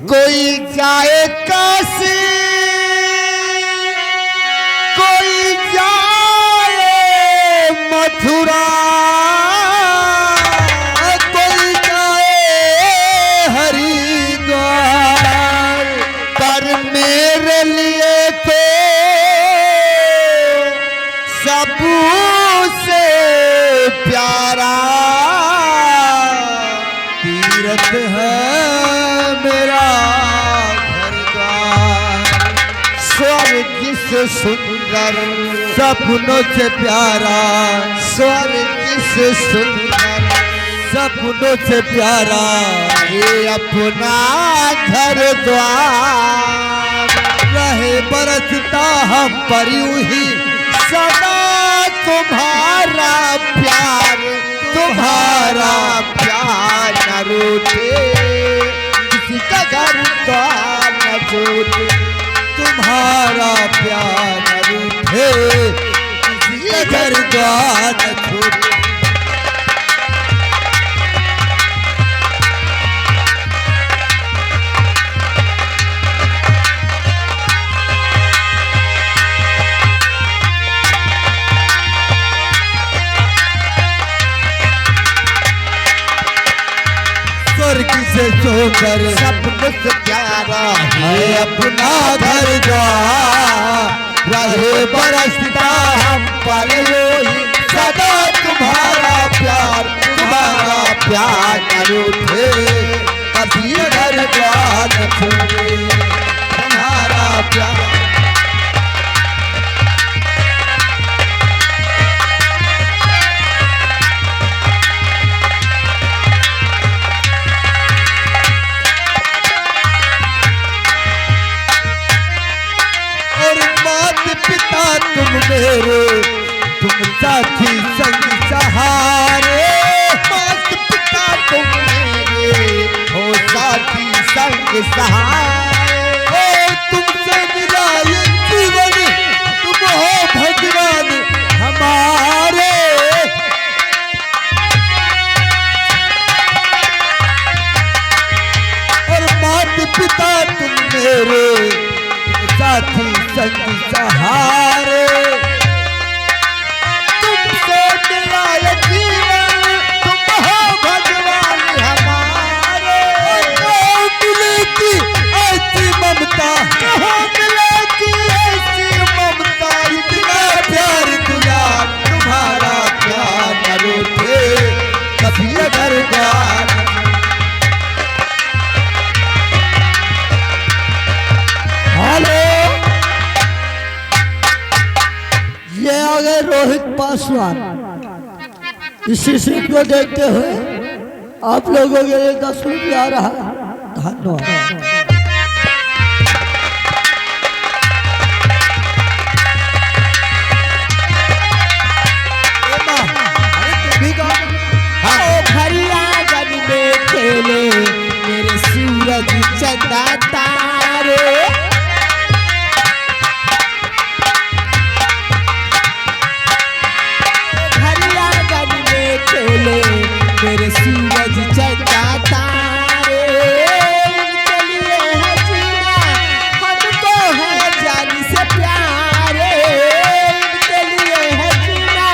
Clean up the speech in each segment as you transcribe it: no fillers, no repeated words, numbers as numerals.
कोई जाए काशी, कोई जाए मथुरा, कोई जाए हरिद्वार, पर मेरे लिए तो सबसे प्यारा तीर्थ है मेरा घर द्वार। स्वर्ग से सुंदर, सपनों से प्यारा, स्वर्ग से सुंदर, सपनों से प्यारा ये अपना घर द्वार। रहे बरसता हम पर यूं ही सदा तुम्हारा प्यार, तुम्हारा प्यार न रूठे, किसी का घर द्वार न छूटे, तुम्हारा प्यार न रूठे, किसी का घर द्वार न छूटे। स्वर्ग से सुंदर, सबसे प्यारा है अपना घर द्वार। रहे बरसता हम पर यूं ही सदा तुम्हारा प्यार, तुम्हारा प्यार न रूठे, कभी घर द्वार न छूटे, तुम्हारा प्यार। पिता तुम मेरे, तुम साथी संग सहारे, मात पिता तुम मेरे हो साथी संग सहारे। ओ तुमसे मिला ये जीवन, तुम हो भगवान हमारे। और मात पिता तुम मेरे, तुम साथी संग सहारे। तुमसे मिला ये जीवन, तुम हो भगवान हमारे। मिलेगी ऐसी ममता, कहाँ मिलेगी ऐसी ममता, इतना प्यार दिया तुम्हारा प्यार न रूठे, कभी घर द्वार। हेलो, ये आ गए रोहित पासवान। इसी सीट को देखते हुए आप लोगों के लिए 10 रुपया आ रहा। धन्यवाद। भरियागन में खेले मेरे सूरज चंदा तारे। भरियागन में खेले मेरे सूरज चंदा तारे। इनके लिए है जीना, हमको है जानी से प्यारे। इनके लिए है जीना,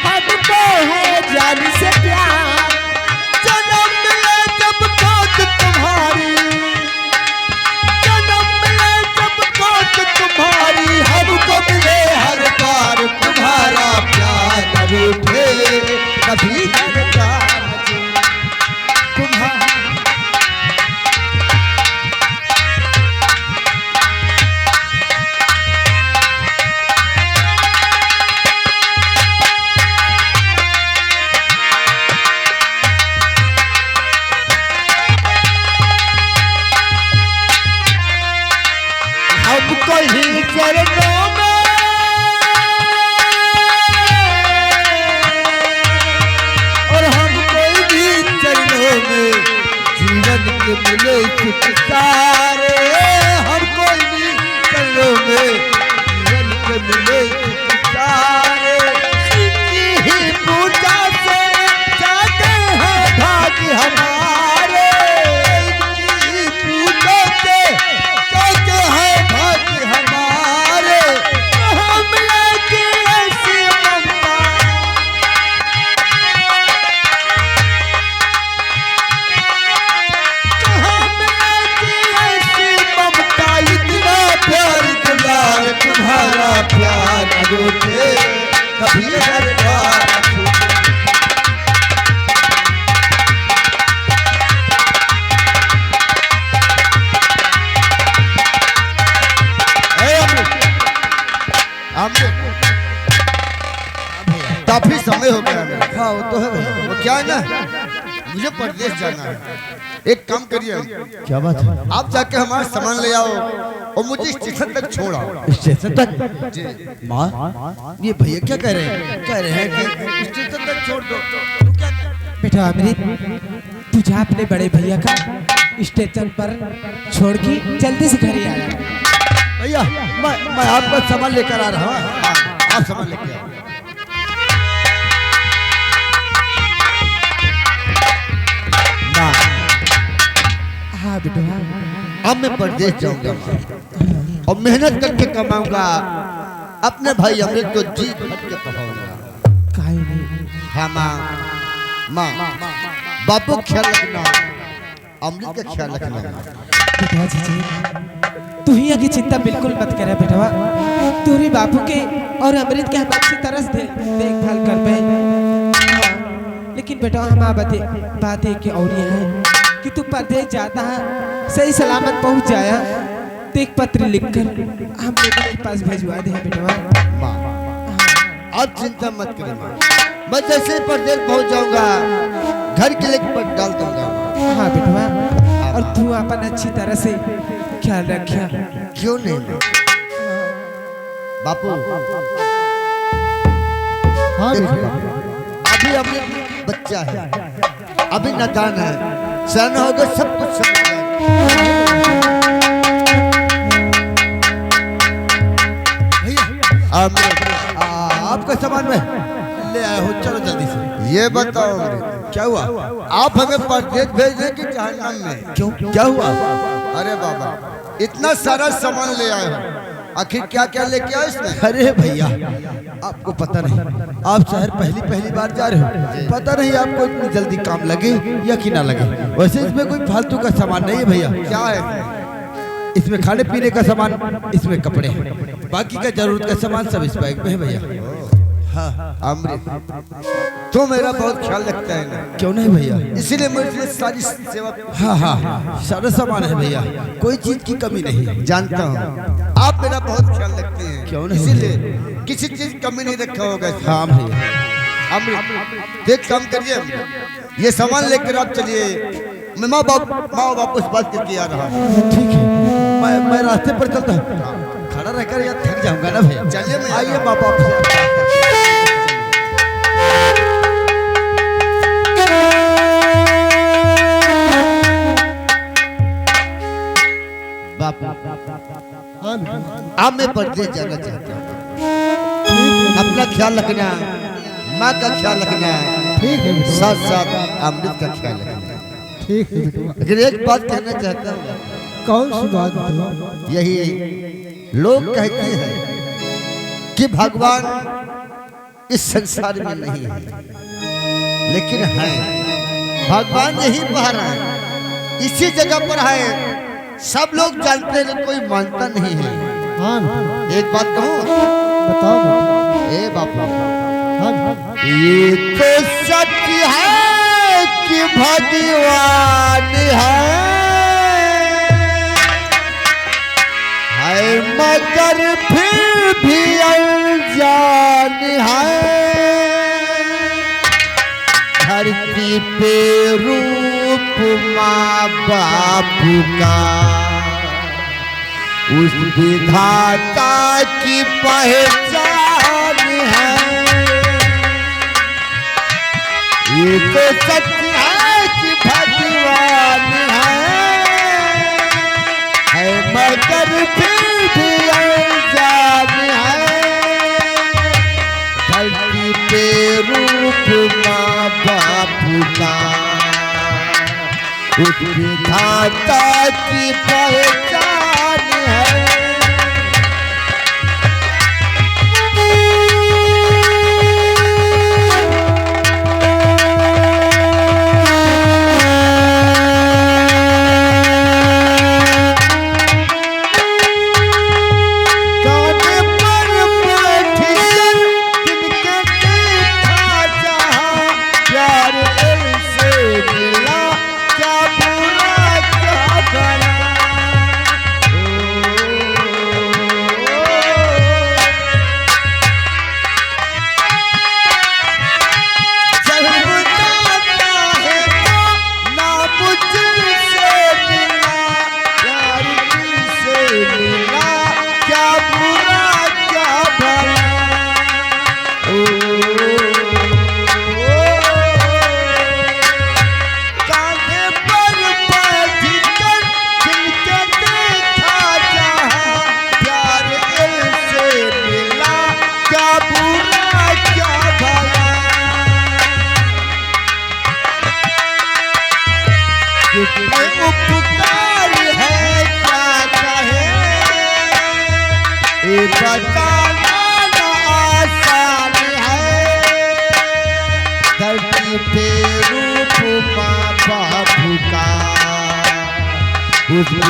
हमको है जानी से प्यार। जन्म मिले जब खोज तुम्हारी, जन्म मिले जब खोज तुम्हारी, हमको मिले हर बार तुम्हारा प्यार न रूठे, कभी घर द्वार न छूटे, तुम्हारा। हमको ही चरणों में, और हमको भी चरणों में जीवन के मिले सुख सारे। हमको भी चरणों में जीवन के मिले सुख सारे। इनकी ही पूजा से जाते हैं भाग्य हमारे। इनकी पूजा हो गया मेरा। हाँ वो तो है भैया। वो क्या है ना, मुझे परदेश जाना है। एक काम करिए, क्या बात है? आप जाके हमारा सामान ले आओ और मुझे स्टेशन तक छोड़ आओ। स्टेशन तक? जी। माँ ये भैया क्या कह रहे हैं? कह रहे हैं कि स्टेशन तक छोड़ दो। बेटा अमृत, तू जा अपने बड़े भैया का स्टेशन पर छोड़ के जल्दी से घर ही आ जा। भैया मैं आपका सामान लेकर आ रहा हूँ। हाँ, आप सामान लेके आओ। हाँ बेटा, अब मैं परदेश जाऊंगा और मेहनत करके कमाऊंगा, अपने भाई अमृत को जी भर के पढ़ाऊंगा। काहे नहीं। हाँ माँ बापू ख्याल रखना, अमृत का ख्याल रखना। बेटा जी तू ही की चिंता बिल्कुल मत करे बेटवा, तोरे बापू के और अमृत के हम अच्छी तरह से देखभाल कर पे। लेकिन बेटा हम बात एक और ये है कि तू परदेश जाता है, सही सलामत पहुंच जाया तो एक पत्र लिखकर हम लोगों के पास भिजवा दे बेटवा। माँ आप चिंता मत करें माँ, मैं जैसे ही परदेश पहुंच जाऊंगा घर के लिए पट डाल दूंगा। हाँ बेटवा, और तू अपन अच्छी तरह से ख्याल रखिया। क्यों नहीं माँ? बापू हाँ देखो, अभी अमृत बच्चा है, अभी नादान है, सयाना होगा सब कुछ समझ जाएगा। आपका सामान में ले आया हूँ, चलो जल्दी से। ये बताओ अमृत, क्या हुआ? आप हमें परदेश भेज रहे कि जहन्नम में? क्यों, क्या हुआ? अरे बाबा इतना सारा सामान ले आए हो, आखिर क्या क्या लेके आए इसमें? अरे भैया आपको पता नहीं, आप शहर पहली बार जा रहे हो, पता नहीं आपको इतनी जल्दी काम लगे या कि ना लगे। वैसे इसमें कोई फालतू का सामान नहीं है भैया। क्या है? इसमें खाने पीने का सामान, इसमें कपड़े, बाकी का जरूरत का सामान सब इस बैग में है भैया। हाँ अमृत तो मेरा बहुत ख्याल रखता है ना, क्यों नहीं भैया? इसीलिए मुझे सारी सेवा हाँ सारा सामान है भैया, कोई चीज की कमी नहीं। जानता हूँ, आप मेरा बहुत ख्याल रखते हैं, क्यों नहीं? इसीलिए किसी चीज कमी नहीं रखा होगा इसमें। हाँ भैया। अमृत एक काम करिए, ये सामान लेकर आप चलिए, मैं माँ बाप उस बात करके आ रहा हूँ। ठीक है, मैं रास्ते पर चलता हूँ, खड़ा रहकर या थक जाऊंगा ना भैया। चलिए मैं आइए माँ बाप से। बापू अब मैं परदेश जाना चाहता हूँ, अपना ख्याल रखना, माँ का ख्याल रखना, ठीक है बेटा। साथ साथ अमृत का ख्याल रखना। ठीक है बेटा। लेकिन एक बात कहना चाहता हूँ, कौन सी बात बताओ? यही लोग कहते हैं कि भगवान इस संसार में नहीं है, लेकिन है, भगवान यही बाहर है, इसी जगह पर है, सब लोग जानते हैं, कोई मानता नहीं है। हाँ एक बात कहूँ, बताओ। ए बापू, हाँ ये तो सत्य है कि भगवान है मगर फिर भी अनजान है, धरती पे रूप माँ बाप का, उस विधाता की पहचान है। ये तो सत्य है कि भगवान है मगर फिर भी अनजान है, धरती पे रूप माँ बाप का, उस विधाता की पहचान है।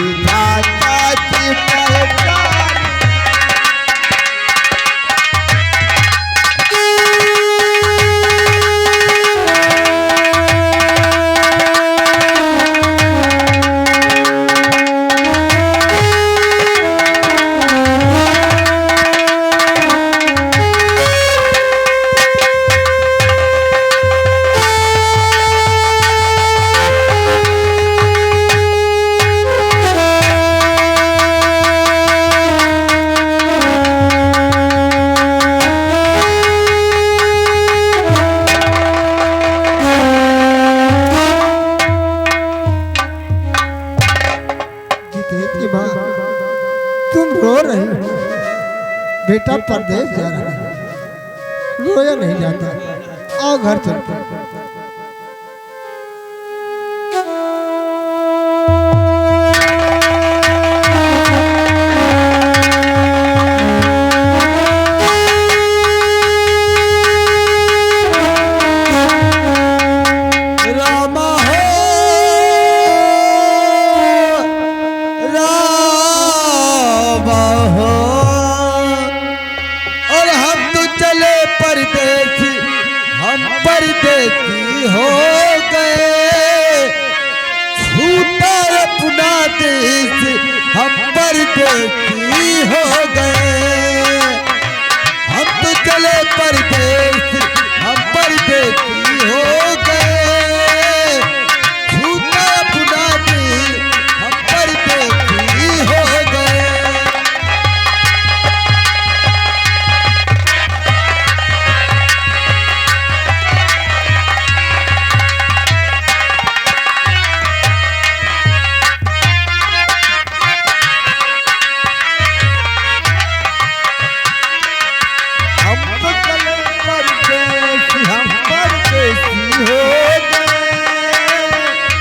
विधाता की पहचान। तुम रो रही हो, बेटा परदेश जा रहा है, रोया नहीं जाता, आओ घर चलते। परदेसी हो गए, छूटा अपना देश, हम परदेसी हो गए। हम तो चले परदेस, हम परदेसी हो गए,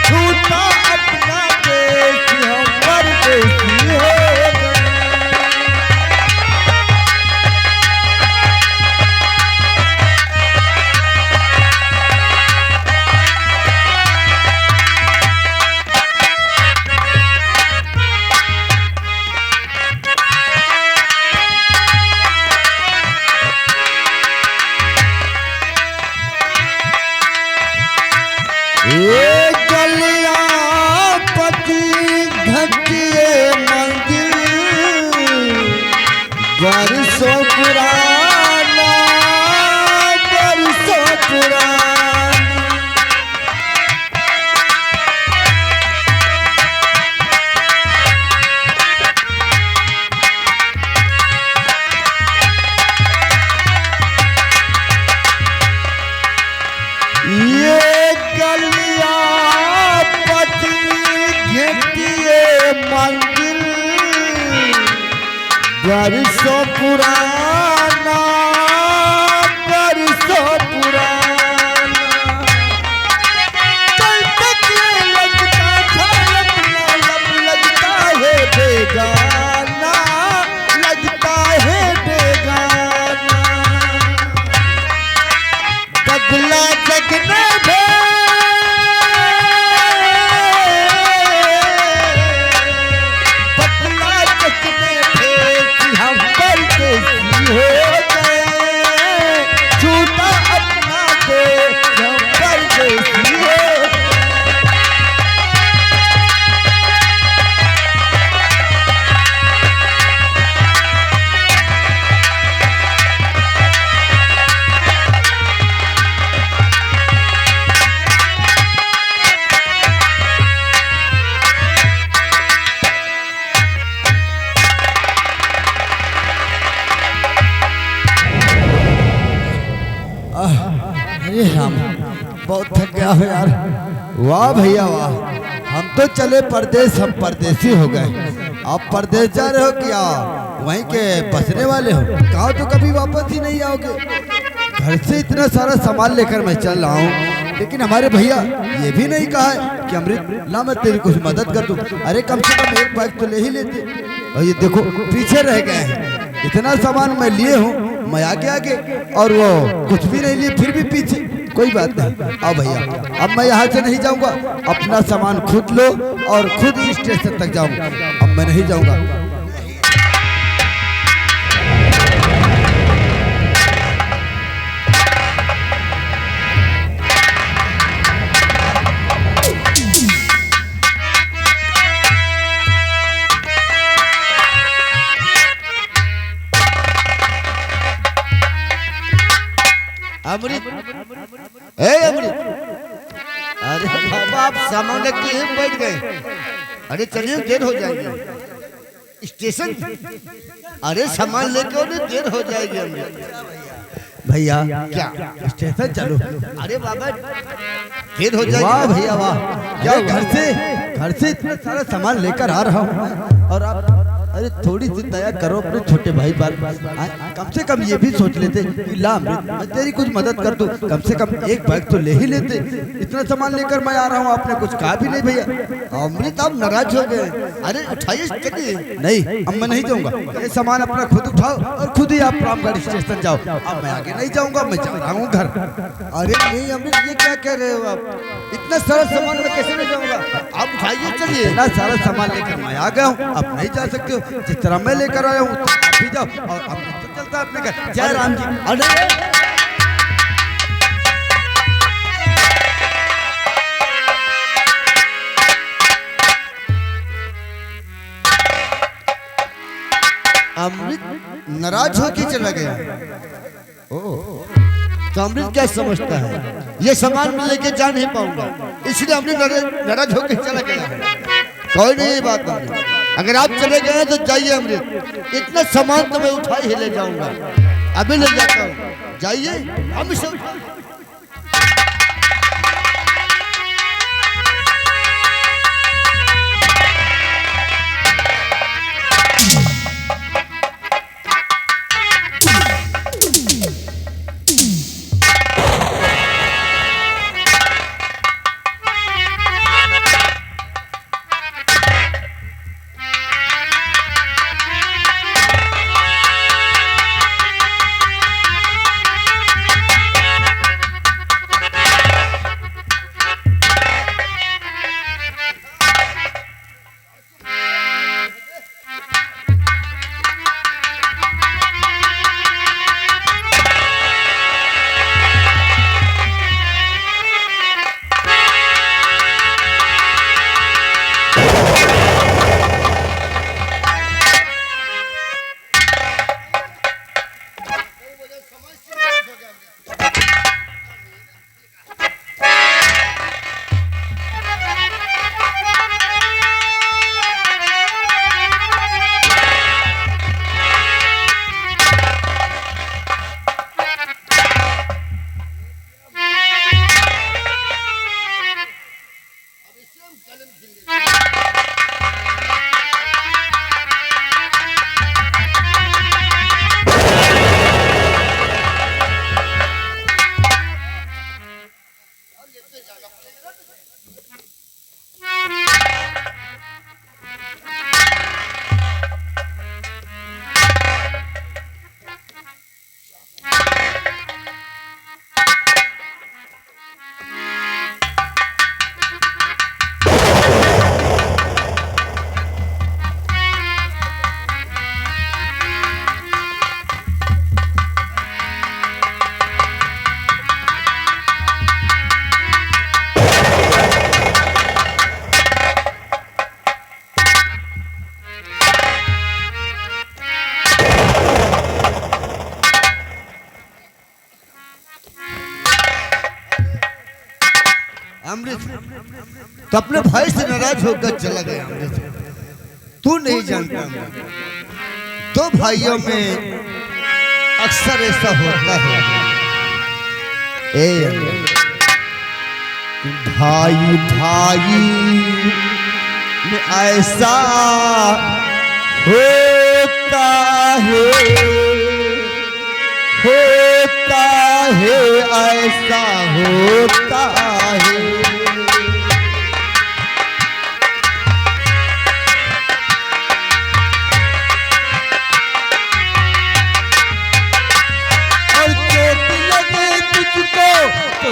छूटा अपना देश, हम परदेसी हो गए। बरसों पुराना, बरसों पुराना, ये गलियां पति घेटिए मंदिर, बरसों पुराना, बरसों पुराना। लगता था अपना लब, लगता है बेगाना, लगता है बेगाना। बदला जगने अरे राम, बहुत थक गया हो यार। वाह भैया वाह, हम तो चले परदेश, हम परदेसी हो गए। आप परदेश जा रहे हो क्या? वहीं के बसने वाले हो? कहा तो कभी वापस ही नहीं आओगे। घर से इतना सारा सामान लेकर मैं चल रहा हूँ, लेकिन हमारे भैया ये भी नहीं कहा है कि अमृत ला मैं तेरी कुछ मदद कर दूँ। अरे कम से कम एक बाइक तो ले ही लेते। और ये देखो पीछे रह गए हैं। इतना सामान मैं लिए हूँ, मैं आगे आगे और वो कुछ भी नहीं लिए, फिर भी पीछे। कोई बात नहीं। आओ भैया, अब मैं यहाँ से नहीं जाऊंगा, अपना सामान खुद लो और खुद ही स्टेशन तक जाऊंगा। अब मैं नहीं जाऊंगा। अमृत, ए अमृत, अरे बाबा आप सामान रख के बैठ गए। अरे चलिए, देर हो जाएगी स्टेशन। अरे सामान लेके और देर हो जाएगी अमृत। भैया क्या स्टेशन चलो? अरे बाबा देर हो जाएगी। वाह भैया वाह, क्या घर से इतना सारा सामान लेकर आ रहा हूँ और आप, अरे थोड़ी सी दया करो अपने छोटे भाई पर। कम से कम ये भी सोच लेते कि ला अमृत, मैं तेरी कुछ मदद कर दूं, कम से कम एक बैग तो ले ही लेते। इतना सामान लेकर मैं आ रहा हूँ, आपने कुछ कहा भी नहीं भैया। अमृत आप नाराज हो गए। अरे उठाइए, चलिए। नहीं, अब मैं नहीं जाऊंगा। ये सामान अपना खुद उठाओ और खुद ही आप रामगढ़ स्टेशन जाओ। अब मैं आगे नहीं जाऊंगा, मैं जा रहा हूँ घर। अरे नहीं अमृत, ये क्या कह रहे हो आप? इतना सारा सामान मैं कैसे नहीं जाऊंगा? आप उठाइए, चलिए। इतना सारा सामान लेकर मैं आ गया हूँ, आप नहीं जा सकते हो। जिस तरह मैं लेकर आया हूँ आप भी जाओ और अब तो चलता है अपने घर। जय राम जी। अरे अमृत नाराज होके चला गया। तो अमृत क्या समझता है, ये सामान मैं लेके जा नहीं पाऊंगा, इसलिए अमृत नाराज होके चला गया है। कोई नहीं, बात नहीं। अगर आप चले गए तो जाइए अमृत, इतना सामान तो मैं उठा ही ले जाऊंगा, अभी ले जाता हूँ। जाइए, हम इसे अमृत तो अपने भाई से नाराज होकर चला गया। अमृत तू नहीं जानता, दो भाइयों में अक्सर ऐसा होता है। ए भाई भाई में ऐसा होता है, होता है, ऐसा होता है। और चोट लगे तुझको तो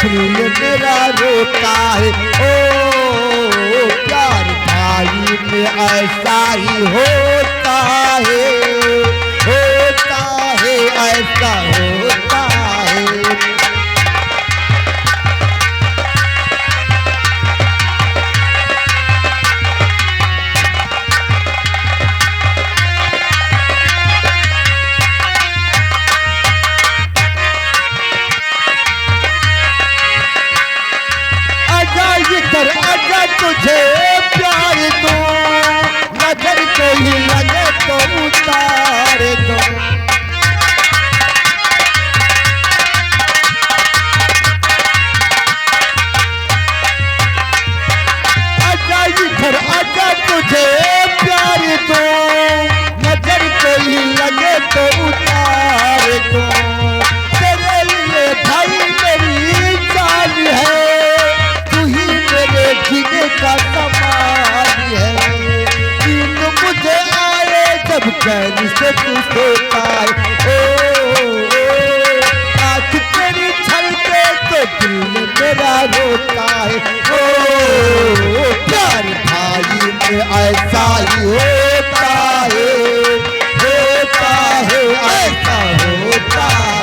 दिल मेरा रोता है। ओ प्यार भाई में ऐसा ही होता है, ऐसा होता है। आजा तुझे प्यार दो, नजर कोई लगे तो उतार दो। आजा इधर आजा तुझे प्यार दो, नजर कोई लगे तो उतार दो। तेरे लिए भाई मेरी जान है, जीने का सवाल है। नींद मुझे आए जब चैन से तू सोता है। ओ आँख तेरी छलके तो दिल मेरा रोता है। ओ प्यार भाई में ऐसा ही होता है, ऐसा होता है।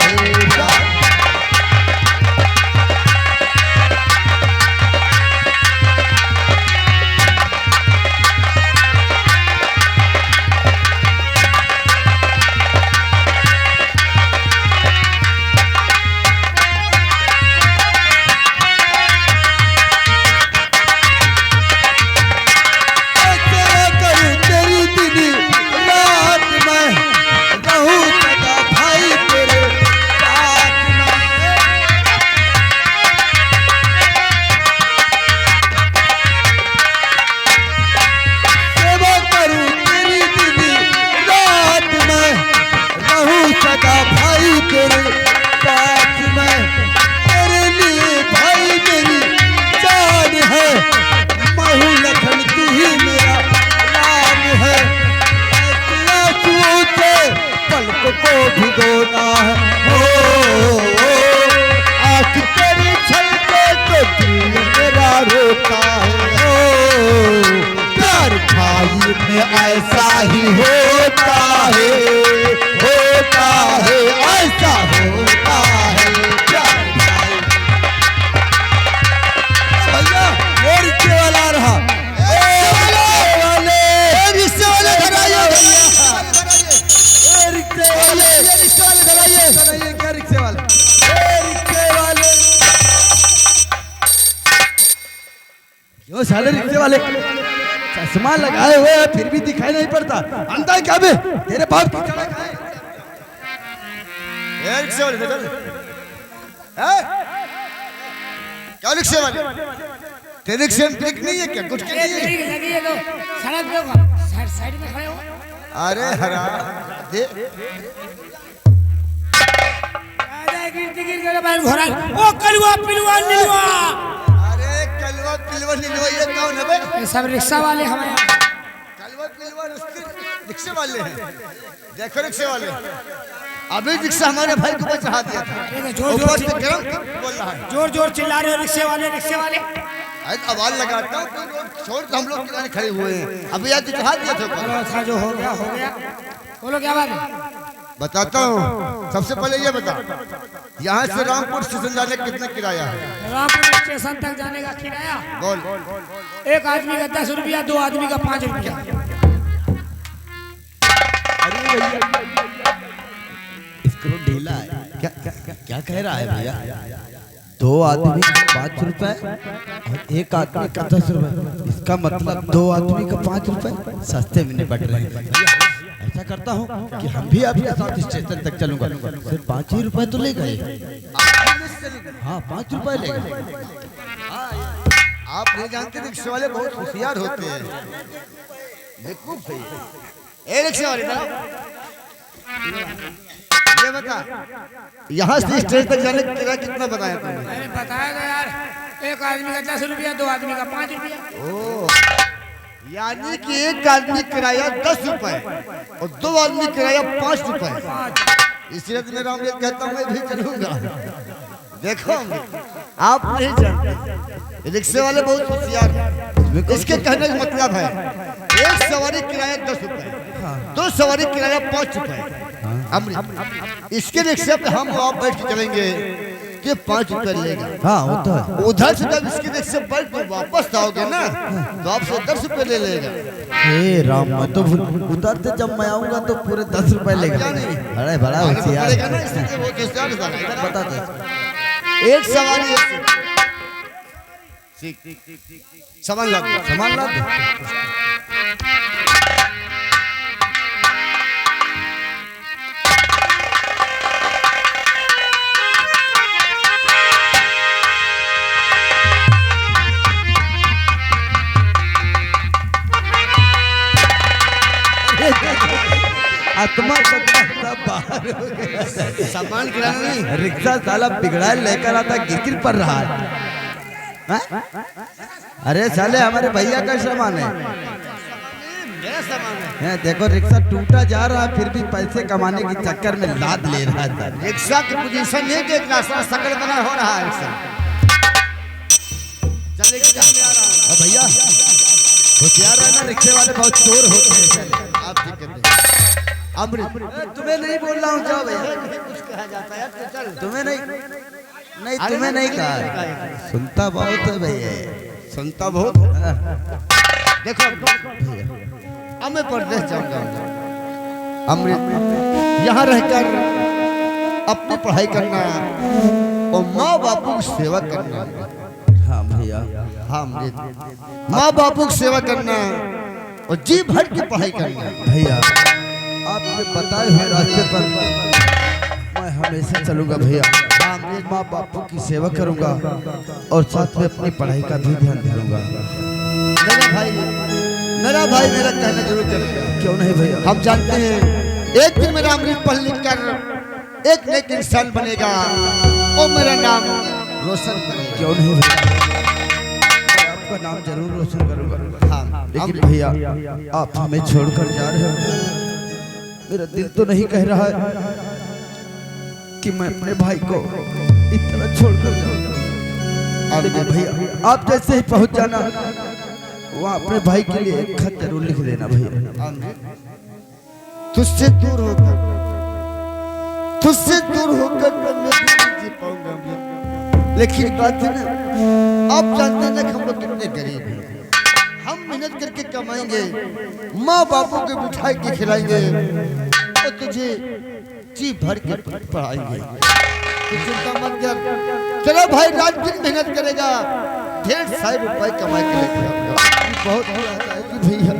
भिगोना है। आँख तेरी छलके तो दिल मेरा रोता है। प्यार भाई में ऐसा ही होता है, ऐसा होता है। प्यार भाई भैया वो रिक्शे वाला रहा, रिक्शे वाले धराइए, रिक्शे वाले धराइए, क्या रिक्शे वाले, रिक्शे वाले जो साले रिक्शे वाले चश्मा लगाए हुए हैं फिर भी दिखाई नहीं पड़ता। अंधा क्या बे तेरे बाप की चढ़ा है। रिक्शे वाले क्या रिक्शे वाले तेरे रिक्शे में ब्रेक नहीं है क्या, कुछ नहीं है तो सड़क पे साइड में खड़े हो। अरे हरा दे ओ कलवा पिलवा नीलवा, अरे कलवा पिलवा नीलवा ये कौन है बे? ये सब रिक्शा वाले हमारे कलवा पिलवा रिक्शे वाले हैं। देखो रिक्शे वाले अभी रिक्शा हमारे भाई को चढ़ा दिया था, जोर से गरम बोल रहा है, जोर जोर चिल्ला रहे हो रिक्शे वाले रिक्शे वाले। आवाज लगाता हूँ छोड़ तो हम लोग किनारे खड़े हुए हैं। अभी यार चढ़ा दिया था, जो हो गया बोलो क्या बात है। बताता हूँ। सबसे पहले ये बता यहाँ से रामपुर स्टेशन जाने का कितना किराया है? रामपुर स्टेशन तक जाने का किराया बोल। एक आदमी का 10 रुपया, 2 आदमी का 5 रुपया। अरे भैया इसको ढीला है क्या, क्या कह रहा है भैया? 2 आदमी 5 रुपए और 1 आदमी का 10 रुपए, इसका मतलब 2 आदमी का 5 रुपए सस्ते में निपट रहे हैं। ऐसा करता हूँ कि हम भी आपके साथ स्टेशन तक चलूंगा, सिर्फ 5 ही रुपए तो ले गए। हाँ 5 रुपए ले गए। आप नहीं जानते रिक्शे वाले बहुत होशियार होते हैं। देखो भाई रिक्शे वाले ये बता यहाँ से स्टेशन तक जाने का किराया कितना बताया तुमने? मैंने बताया था यार, एक आदमी का 10 रुपया, 2 आदमी का 5 रुपया। ओ यानी कि एक आदमी किराया 10 रुपए और 2 आदमी किराया 5 रुपए। इसलिए मैं रामदेव कहता हूँ मैं भी चलूंगा। देखो आप नहीं जानते, रिक्शे वाले बहुत होशियार हैं। इसके कहने का मतलब है एक सवारी किराया 10 रुपए, 2 सवारी किराया 5 रुपए। अमृत इसके रिक्शे पे हम आप बैठ के चलेंगे कि 5 रुपए लेगा। हाँ वो तो है। उधर से जब इसके रिक्शे बैठ के वापस आओगे ना तो आपसे 10 रुपए ले लेगा। हे राम, मैं तो उधर से जब मैं आऊंगा तो पूरे 10 रुपए लेगा। अरे बड़ा होशियार पड़ेगा ना, इसलिए वो होशियार है। इधर आओ। बता दो। एक सवारी सामान ला दो, सामान ला दो। आत्मा बाहर हो गया। सामान गिराना नहीं, रिक्शा साला बिगड़ा लेकर आता गिर पर रहा है। हाँ? अरे साले हमारे भैया का सामान है। मेरा सामान है। देखो रिक्शा टूटा जा रहा है फिर भी पैसे कमाने के चक्कर में लाद ले रहा था। रिक्शा की पोजीशन नहीं देख रहा, सारा सकल बना हो रहा है रिक्शा। चले के जा रहा भैया होशियार है ना, रिक्शे वाले बहुत चोर होते हैं। आप ठीक कहते हैं। अमृत तुम्हें नहीं बोल रहा हूँ, जाओ भैया। कुछ कहा जाता है तो चल। तुम्हें नहीं तुम्हें नहीं कहा। सुनता बहुत है भैया, सुनता बहुत। देखो अब मैं परदेश जाऊंगा। अमृत यहाँ रहकर अपनी पढ़ाई करना और माँ बापू की सेवा करना। हाँ भैया। हाँ अमृत, माँ बापू की सेवा करना और जी भर की पढ़ाई करना। भैया आपके बताए हुए रास्ते पर मैं हमेशा चलूंगा भैया। माँ बापू की सेवा करूंगा और साथ में अपनी पढ़ाई का भी ध्यान धरूंगा। मेरा भाई मेरा कहना जरूर करेगा। क्यों नहीं भैया? हम जानते हैं एक दिन मेरा अमृत पढ़ लिख कर एक नेक इंसान बनेगा और मेरा नाम रोशन करेगा। क्यों नहीं भैया? आपका नाम जरूर रोशन करूंगा। हाँ, लेकिन भैया आप हमें छोड़कर जा रहे हो। मेरा दिल तो नहीं कह रहा है कि मैं अपने भाई को इतना छोड़कर जाऊं। लेकिन भैया आप जैसे ही पहुंच जाना वहाँ अपने भाई के लिए एक खत जरूर लिख देना भैया। तुझसे दूर होकर मैं नहीं जी पाऊंगा। लेकिन बात है ना, आप जानते हैं ना कि हम लोग कितने गरीब हैं। हम मेहनत करके कमाएंगे, माँ बापों के बिठाई के खिलाएंगे और तुझे जी भर के पढ़ाएंगे। तू चिंता मत कर। चलो भाई रात दिन मेहनत करेगा, ढेर सारे रुपए कमा के लेके आऊंगा। बहुत हो आता है कि भैया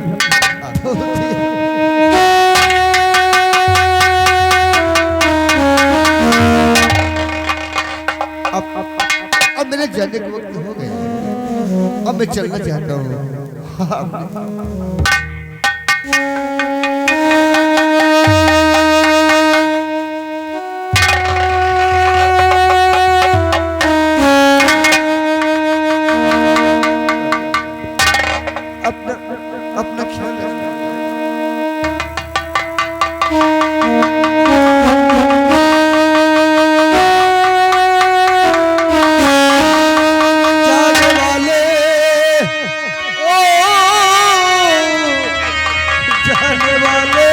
अब मेरे जाने का वक्त हो गया। अब मैं चलना चाहता हूँ। अपना ख्याल रखना। जाने वाले ओ जाने वाले